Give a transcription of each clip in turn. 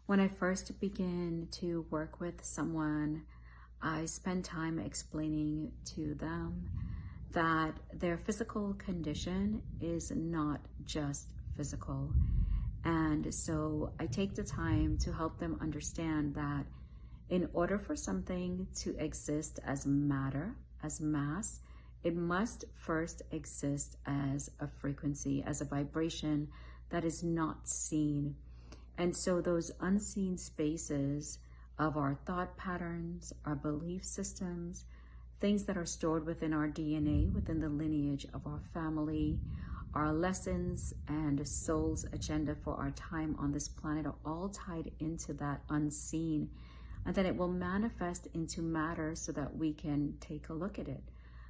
When I first begin to work with someone, I spend time explaining to them that their physical condition is not just physical. And so I take the time to help them understand that in order for something to exist as matter, as mass, it must first exist as a frequency, as a vibration that is not seen. And so those unseen spaces of our thought patterns, our belief systems, things that are stored within our DNA, within the lineage of our family, our lessons and soul's agenda for our time on this planet are all tied into that unseen. And then it will manifest into matter so that we can take a look at it.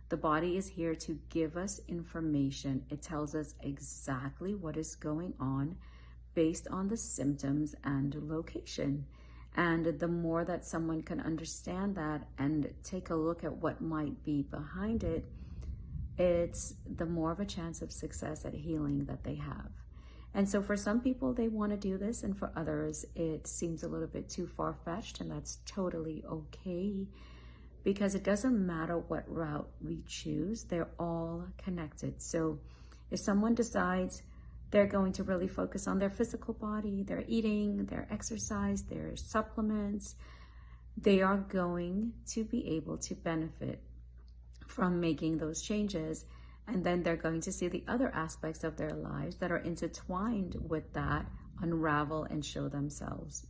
The body is here to give us information. It tells us exactly what is going on based on the symptoms and location. And the more that someone can understand that and take a look at what might be behind it, it's the more of a chance of success at healing that they have. And so for some people, they want to do this, and for others, it seems a little bit too far-fetched, and that's totally okay, because it doesn't matter what route we choose, they're all connected. So if someone decides they're going to really focus on their physical body, their eating, their exercise, their supplements, they are going to be able to benefit from making those changes. And then they're going to see the other aspects of their lives that are intertwined with that unravel and show themselves.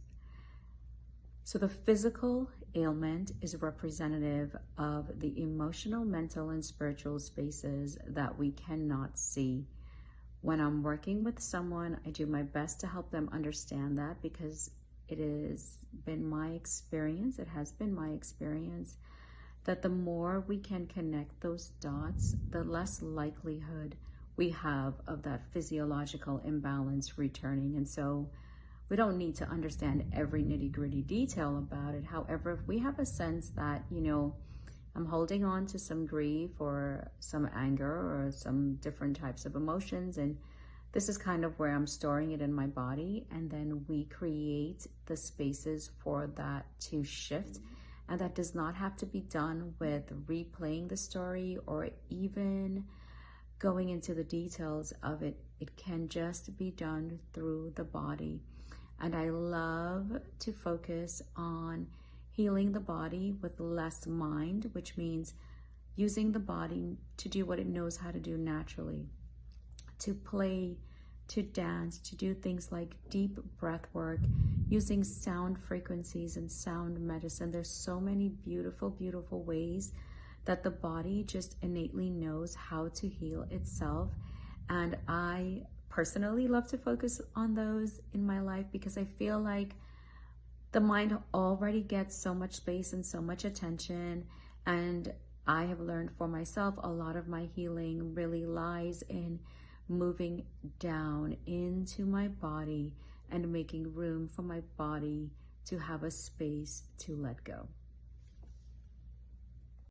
So the physical ailment is representative of the emotional, mental, and spiritual spaces that we cannot see. When I'm working with someone, I do my best to help them understand that, because it has been my experience, that the more we can connect those dots, the less likelihood we have of that physiological imbalance returning. And so we don't need to understand every nitty-gritty detail about it. However, if we have a sense that, I'm holding on to some grief or some anger or some different types of emotions, and this is kind of where I'm storing it in my body, and then we create the spaces for that to shift. And that does not have to be done with replaying the story or even going into the details of it. It can just be done through the body. And I love to focus on healing the body with less mind, which means using the body to do what it knows how to do naturally, to play, to dance, to do things like deep breath work, using sound frequencies and sound medicine. There's so many beautiful, beautiful ways that the body just innately knows how to heal itself. And I personally love to focus on those in my life, because I feel like the mind already gets so much space and so much attention. And I have learned for myself, a lot of my healing really lies in moving down into my body and making room for my body to have a space to let go.